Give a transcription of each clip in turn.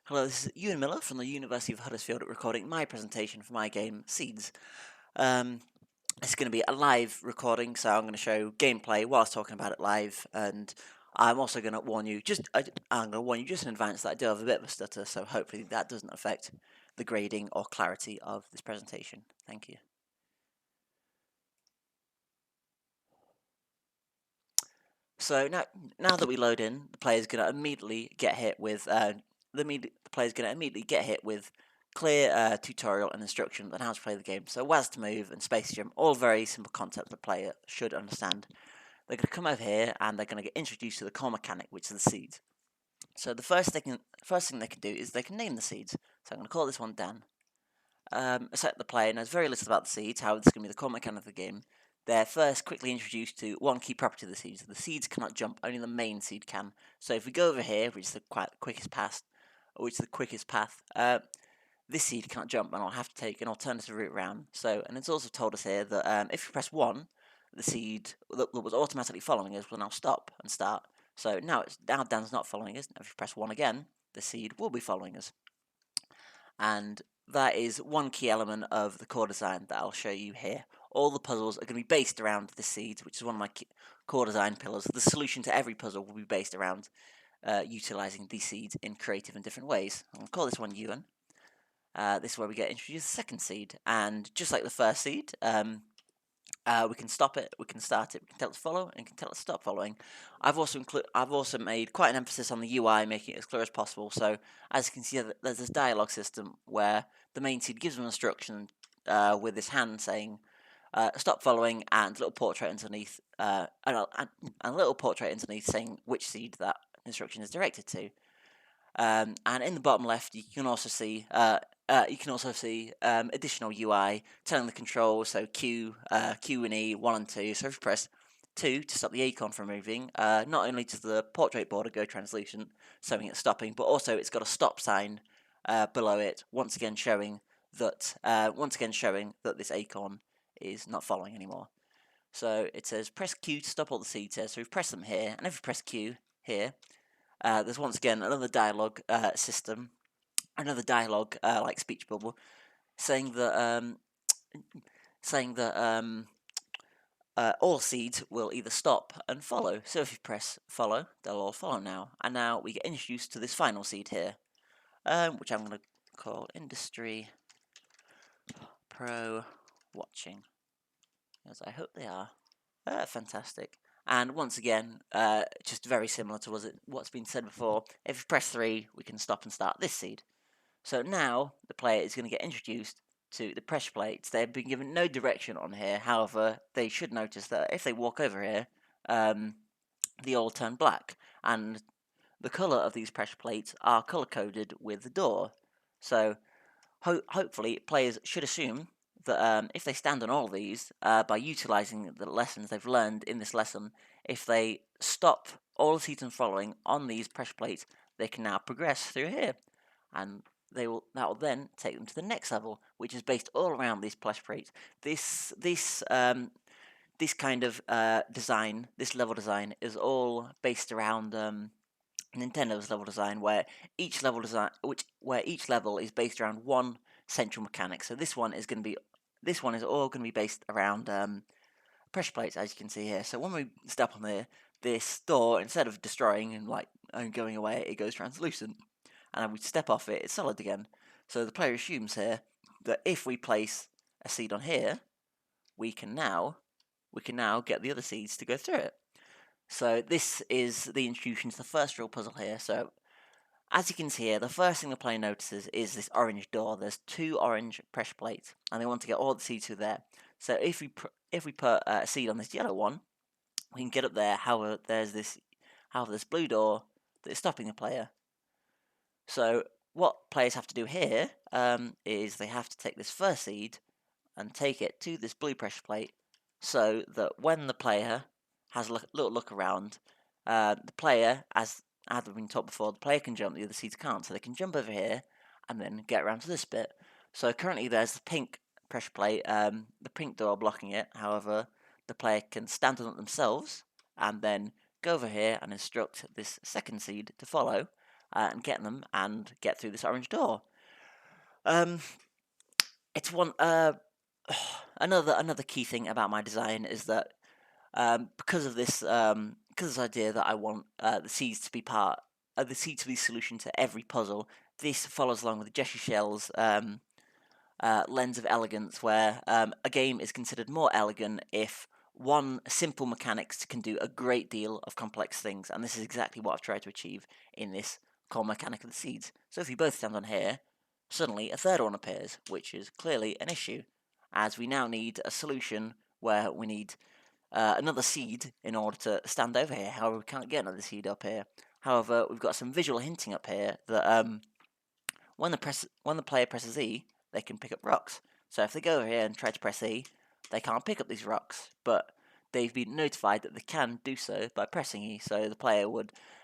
Hello, this is EwanMiller from the University of Huddersfield recording my presentation for my game, Seeds. Um, it's going to be a live recording, so I'm going to show gameplay whilst talking about it live, and I'm also going to warn you, I'm going to warn you just in advance that I do have a bit of a stutter, so hopefully that doesn't affect the grading or clarity of this presentation. Thank you. So now that we load in, the player's going to immediately get hit with the player's going to immediately get hit with clear tutorial and instruction on how to play the game. So WAS to move and space jump, all very simple concepts the player should understand. They're going to come over here and they're going to get introduced to the core mechanic, which is the seeds. So the first thing they can do is they can name the seeds. So I'm going to call this one Dan. Set the player knows very little about the seeds, however this is going to be the core mechanic of the game. They're first quickly introduced to one key property of the seeds. The seeds cannot jump, only the main seed can. So if we go over here, which is the quickest path, this seed can't jump and I'll have to take an alternative route around. And it's also told us here that if you press 1, the seed that was automatically following us will now stop and start. So now Dan's not following us. If you press 1 again, the seed will be following us. And that is one key element of the core design that I'll show you here. All the puzzles are going to be based around the seeds, which is one of my core design pillars. The solution to every puzzle will be based around utilizing these seeds in creative and different ways. I'll call this one Ewan. This is where we get introduced the second seed, and just like the first seed, we can stop it, we can start it, we can tell it to follow, and we can tell it to stop following. I've also made quite an emphasis on the UI, making it as clear as possible. So as you can see, there's this dialogue system where the main seed gives them instruction with his hand saying stop following, and a little portrait underneath, and a little portrait underneath saying which seed that instruction is directed to. And in the bottom left, you can also see additional UI telling the controls. So Q and E, 1 and 2. So if you press 2 to stop the icon from moving, not only does the portrait border go translucent, showing it's stopping, but also it's got a stop sign below it, once again showing that this icon is not following anymore. So it says press Q to stop all the seeds here. So we've pressed them here, and if we press Q here, there's once again another dialogue system, another dialogue like speech bubble, saying that all seeds will either stop and follow. So if you press follow, they'll all follow now. And now we get introduced to this final seed here, which I'm going to call Industry Pro Watching, as I hope they are. Fantastic. And once again, just very similar to what's been said before, if you press 3, we can stop and start this seed. So now the player is going to get introduced to the pressure plates. They've been given no direction on here, however, they should notice that if they walk over here, they all turn black, and the colour of these pressure plates are colour-coded with the door. So hopefully players should assume that if they stand on all of these, by utilising the lessons they've learned in this lesson, if they stop all the seeds and following on these pressure plates, they can now progress through here, and that will then take them to the next level, which is based all around these pressure plates. This kind of design, this level design, is all based around Nintendo's level design, where each level is based around one central mechanic. So this one is all going to be based around pressure plates, as you can see here. So when we step on there, this door, instead of destroying and going away, it goes translucent, and we step off it, it's solid again. So the player assumes here that if we place a seed on here, we can now get the other seeds to go through it. So this is the introduction to the first real puzzle here. So as you can see here, the first thing the player notices is this orange door. There's 2 orange pressure plates, and they want to get all the seeds through there. So if we put a seed on this yellow one, we can get up there. However, there's this blue door that is stopping the player. So what players have to do here is they have to take this first seed and take it to this blue pressure plate, so that when the player has a little look around, the player, as I've been taught before, the player can jump, the other seeds can't, so they can jump over here and then get around to this bit. So currently there's the pink pressure plate, the pink door blocking it. However, the player can stand on it themselves and then go over here and instruct this second seed to follow, and get them and get through this orange door. Um, it's one another key thing about my design is that because of this idea that I want the seeds to be the seeds to be the solution to every puzzle. This follows along with the Jessie Shell's lens of elegance, where a game is considered more elegant if one simple mechanics can do a great deal of complex things, and this is exactly what I've tried to achieve in this core mechanic of the seeds. So if you both stand on here, suddenly a third one appears, which is clearly an issue, as we now need a solution where we need another seed in order to stand over here. However, we can't get another seed up here. However, we've got some visual hinting up here that when the player presses E, they can pick up rocks. So if they go over here and try to press E, they can't pick up these rocks, but they've been notified that they can do so by pressing E. So the player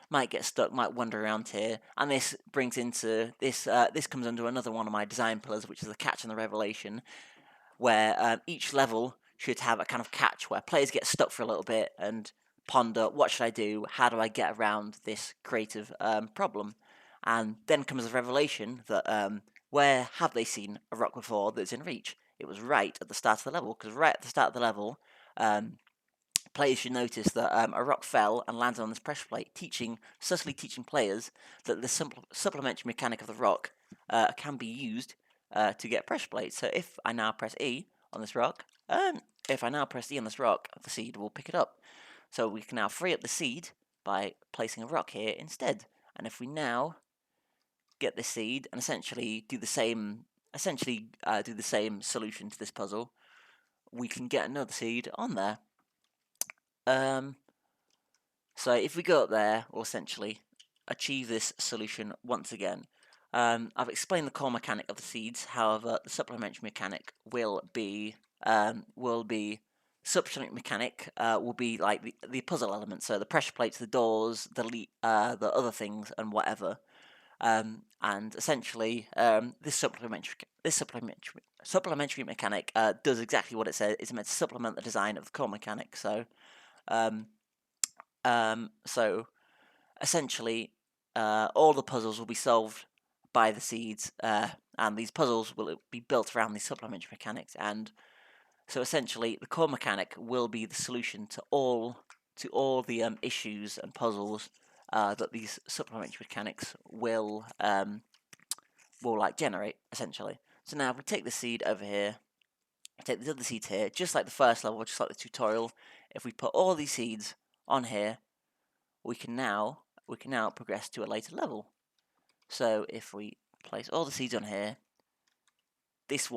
might get stuck, might wander around here, and this brings into this. This comes under another one of my design pillars, which is the catch and the revelation, where each level should have a kind of catch where players get stuck for a little bit and ponder, what should I do? How do I get around this creative problem? And then comes the revelation that where have they seen a rock before that's in reach? It was right at the start of the level, because right at the start of the level, players should notice that a rock fell and landed on this pressure plate, subtly teaching players that the supplementary mechanic of the rock can be used to get pressure plates. So if I now press E on this rock, if I now press E on this rock, the seed will pick it up. So we can now free up the seed by placing a rock here instead. And if we now get this seed and essentially do the same solution to this puzzle, we can get another seed on there. So if we go up there, we'll essentially achieve this solution once again. I've explained the core mechanic of the seeds. However, the supplementary mechanic will be like the puzzle elements. So the pressure plates, the doors, the other things, and whatever. And essentially, this supplementary mechanic does exactly what it says. It's meant to supplement the design of the core mechanic. So essentially, all the puzzles will be solved by the seeds, and these puzzles will be built around these supplementary mechanics. And so essentially, the core mechanic will be the solution to all the issues and puzzles that these supplementary mechanics will generate, essentially. So now if we take the seed over here, take the other seeds here, just like the first level, just like the tutorial, if we put all these seeds on here, we can now progress to a later level. So if we place all the seeds on here, this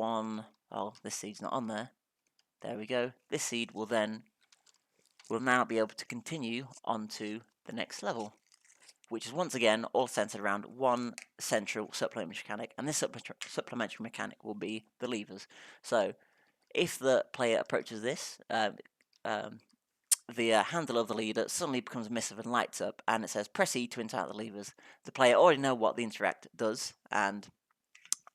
seed's not on there. There we go. This seed will now be able to continue onto the next level, which is once again all centered around one central supplementary mechanic, and this supplementary mechanic will be the levers. So if the player approaches this, the handle of the leader suddenly becomes emissive and lights up, and it says press E to interact with the levers. The player already know what the interact does, and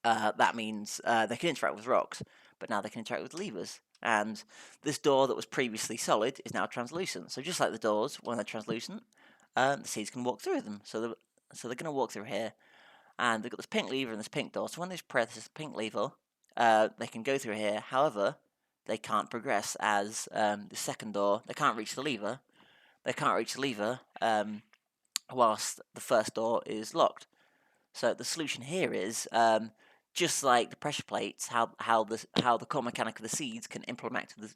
that means they can interact with rocks, but now they can interact with levers. And this door that was previously solid is now translucent. So just like the doors, when they're translucent, the seeds can walk through them. So they're going to walk through here, and they've got this pink lever and this pink door. So when they press this pink lever, they can go through here. However, they can't progress as the second door. They can't reach the lever. Whilst the first door is locked. So the solution here is just like the pressure plates, how the core mechanic of the seeds can implement the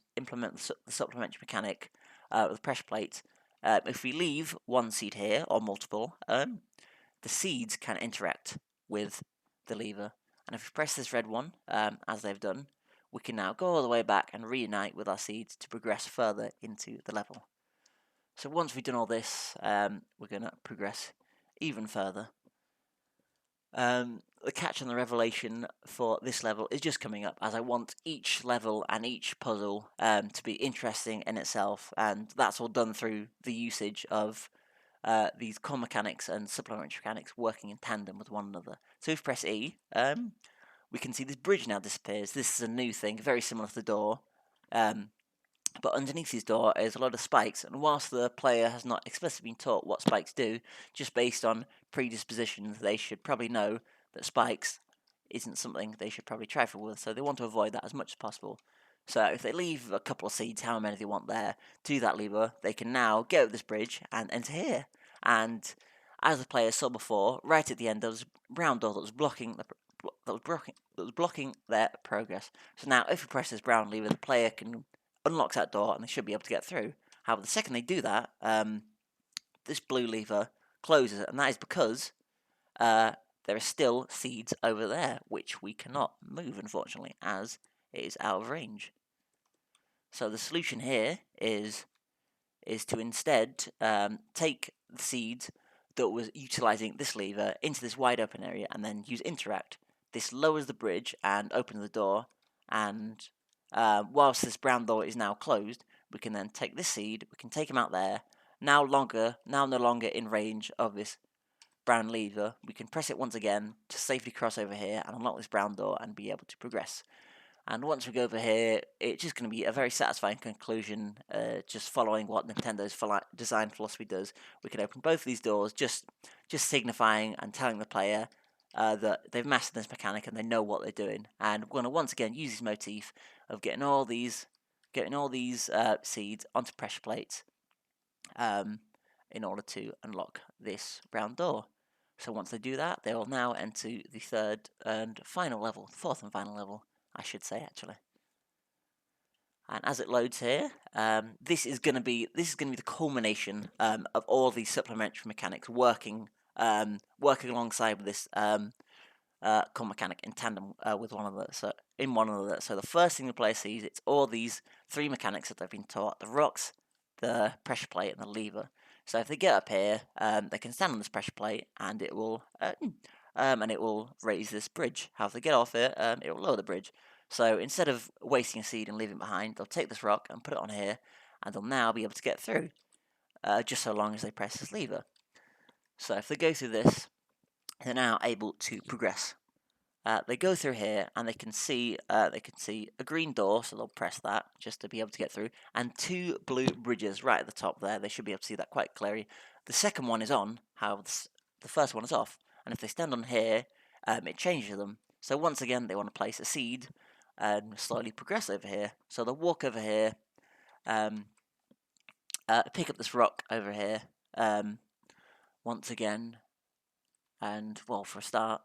supplementary mechanic of the pressure plates. If we leave one seed here or multiple, the seeds can interact with the lever. And if we press this red one, as they've done, we can now go all the way back and reunite with our seeds to progress further into the level. So once we've done all this, we're going to progress even further. The catch and the revelation for this level is just coming up, as I want each level and each puzzle to be interesting in itself, and that's all done through the usage of these core mechanics and supplementary mechanics working in tandem with one another. So if we press E, we can see this bridge now disappears. This is a new thing, very similar to the door. but underneath his door is a lot of spikes, and whilst the player has not explicitly been taught what spikes do, just based on predispositions, they should probably know that spikes isn't something they should probably trifle with, so they want to avoid that as much as possible. So if they leave a couple of seeds, how many they want there, to that lever, they can now get over this bridge and enter here. And as the player saw before, right at the end there was a brown door that was blocking their progress. So now if we press this brown lever, the player can unlock that door and they should be able to get through. However, the second they do that, this blue lever closes it, and that is because there are still seeds over there, which we cannot move, unfortunately, as it is out of range. So the solution here is to instead take the seed that was utilising this lever into this wide open area and then use interact. This lowers the bridge and opens the door, and whilst this brown door is now closed, we can then take this seed, we can take him out there, now no longer in range of this brown lever. We can press it once again to safely cross over here and unlock this brown door and be able to progress. And once we go over here, it's just going to be a very satisfying conclusion, just following what Nintendo's design philosophy does. We can open both of these doors, just signifying and telling the player that they've mastered this mechanic and they know what they're doing. And we're going to once again use this motif of getting all these seeds onto pressure plates in order to unlock this brown door. So once they do that, they will now enter the fourth and final level, I should say, actually. And as it loads here, this is going to be the culmination of all these supplementary mechanics working alongside with this core mechanic in tandem with one another. So the first thing the player sees, it's all these three mechanics that they've been taught: the rocks, the pressure plate, and the lever. So if they get up here, they can stand on this pressure plate, and it will raise this bridge. How if they get off it, it will lower the bridge. So instead of wasting a seed and leaving it behind, they'll take this rock and put it on here, and they'll now be able to get through, just so long as they press this lever. So if they go through this, they're now able to progress. They go through here and they can see a green door, so they'll press that just to be able to get through, and two blue bridges right at the top there. They should be able to see that quite clearly. The second one is on, however, the first one is off, and if they stand on here, it changes them. So once again, they want to place a seed and slowly progress over here. So they'll walk over here, pick up this rock over here, once again, and well, for a start,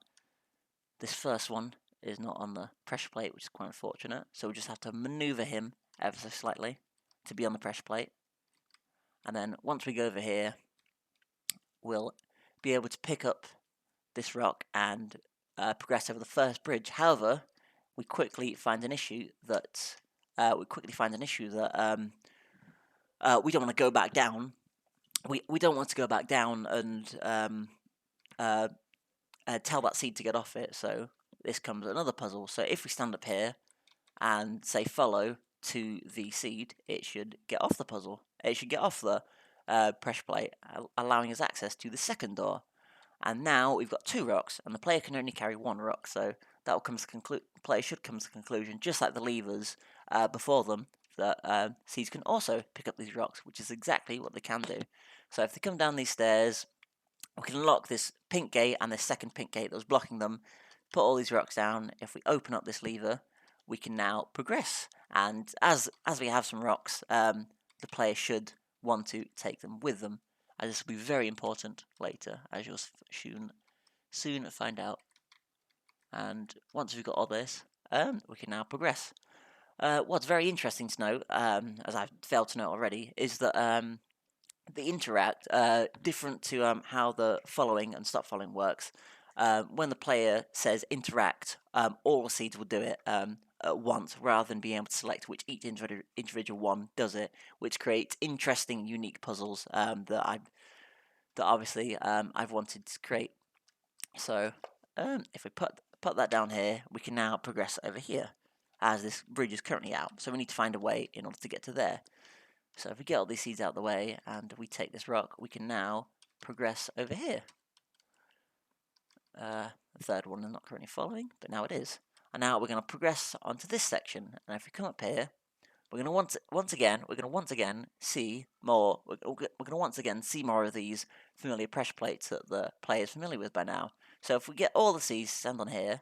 this first one is not on the pressure plate, which is quite unfortunate. So we just have to maneuver him ever so slightly to be on the pressure plate. And then once we go over here, we'll be able to pick up this rock and progress over the first bridge. However, we quickly find an issue that we don't want to go back down. We don't want to go back down and tell that seed to get off it. So this comes another puzzle. So if we stand up here and say follow to the seed, it should get off the puzzle. It should get off the pressure plate, allowing us access to the second door. And now we've got two rocks, and the player can only carry one rock. So that will come to the player should come to the conclusion, just like the levers before them, that seeds can also pick up these rocks, which is exactly what they can do. So if they come down these stairs, we can lock this pink gate and this second pink gate that was blocking them, put all these rocks down. If we open up this lever, we can now progress. And as we have some rocks, the player should want to take them with them, as this will be very important later, as you'll soon find out. And once we've got all this, we can now progress. What's very interesting to note, as I've failed to note already, is that the interact, different to how the following and stop following works. When the player says interact, all the seeds will do it at once, rather than being able to select which each individual one does it, which creates interesting, unique puzzles that obviously I've wanted to create. So if we put that down here, we can now progress over here, as this bridge is currently out. So we need to find a way in order to get to there. So if we get all these seeds out of the way and we take this rock, we can now progress over here. The third one is not currently following, but now it is. And now we're going to progress onto this section. And if we come up here, we're gonna once again see more. We're gonna once again see more of these familiar pressure plates that the player is familiar with by now. So if we get all the C's to stand on here,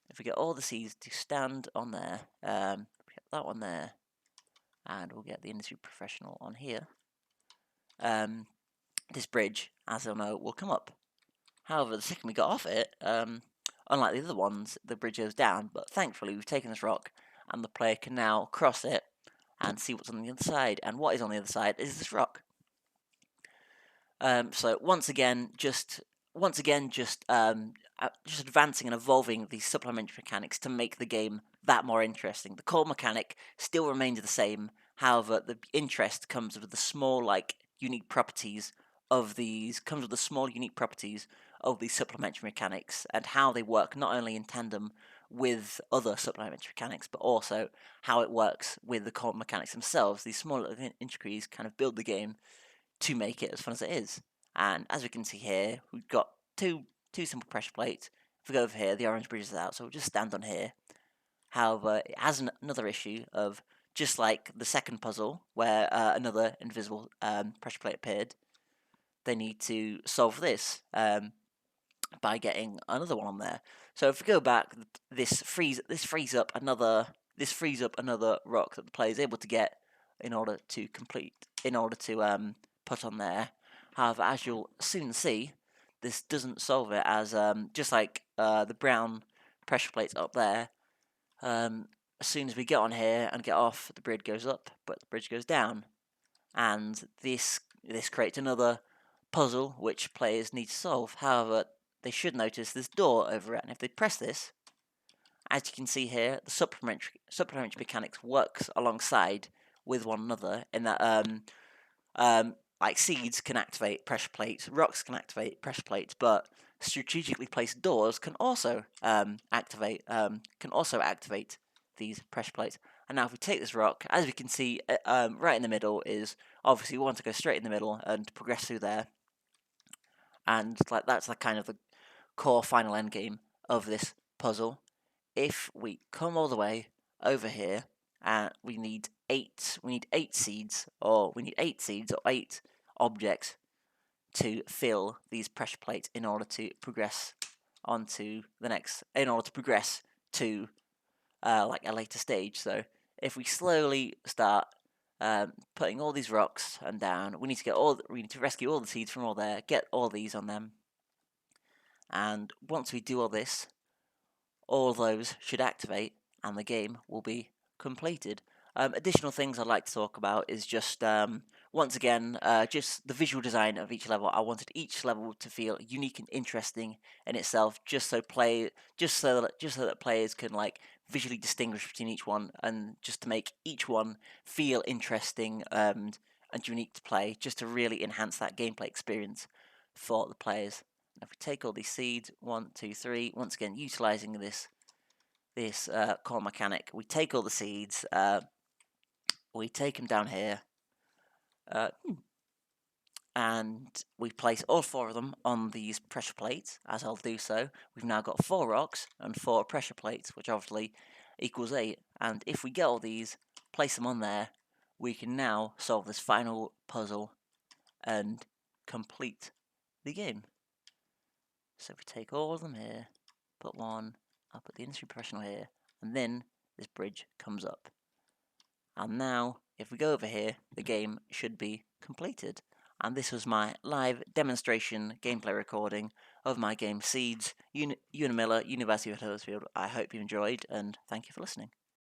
if we get all the C's to stand on there, we get that one there, and we'll get the industry professional on here. This bridge, as you'll know, will come up. However, the second we got off it, unlike the other ones, the bridge goes down, but thankfully we've taken this rock, and the player can now cross it and see what's on the other side, and what is on the other side is this rock. So once again, just advancing and evolving these supplementary mechanics to make the game that more interesting. The core mechanic still remains the same, however, the interest comes with the small, unique properties of these supplementary mechanics and how they work not only in tandem with other supplementary mechanics, but also how it works with the core mechanics themselves. These small little intricacies kind of build the game to make it as fun as it is. And as we can see here, we've got two simple pressure plates. If we go over here, the orange bridge is out, so we'll just stand on here. However, it has another issue of, just like the second puzzle, where another invisible pressure plate appeared, they need to solve this by getting another one on there. So if we go back, this frees up another rock that the player is able to get in order to put on there. However, as you'll soon see, this doesn't solve it, as just like the brown pressure plates up there. As soon as we get on here and get off, the bridge goes up, but the bridge goes down, and this creates another puzzle which players need to solve. However, they should notice this door over it, and if they press this, as you can see here, the supplementary mechanics works alongside with one another in that like seeds can activate pressure plates, rocks can activate pressure plates, but strategically placed doors can also activate these pressure plates. And now if we take this rock, as we can see, right in the middle is, obviously we want to go straight in the middle and progress through there. And that's kind of the core final end game of this puzzle. If we come all the way over here, we need 8 seeds, or 8 objects to fill these pressure plates in order to progress onto the next, to like a later stage. So if we slowly start putting all these rocks and down, we need to rescue all the seeds from all there, get all these on them, and once we do all this, all those should activate and the game will be completed. Additional things I'd like to talk about is just once again just the visual design of each level. I wanted each level to feel unique and interesting in itself, just so that players can visually distinguish between each one, and just to make each one feel interesting and unique to play, just to really enhance that gameplay experience for the players. And if we take all these seeds, 1, 2, 3, once again utilizing this core mechanic, we take all the seeds, we take them down here, and we place all 4 of them on these pressure plates. As I'll do so, we've now got 4 rocks and 4 pressure plates, which obviously equals 8. And if we get all these, place them on there, we can now solve this final puzzle and complete the game. So if we take all of them here, put one, I'll put the industry professional here, and then this bridge comes up. And now, if we go over here, the game should be completed. And this was my live demonstration gameplay recording of my game Seeds, EwanMiller, University of Huddersfield. I hope you enjoyed, and thank you for listening.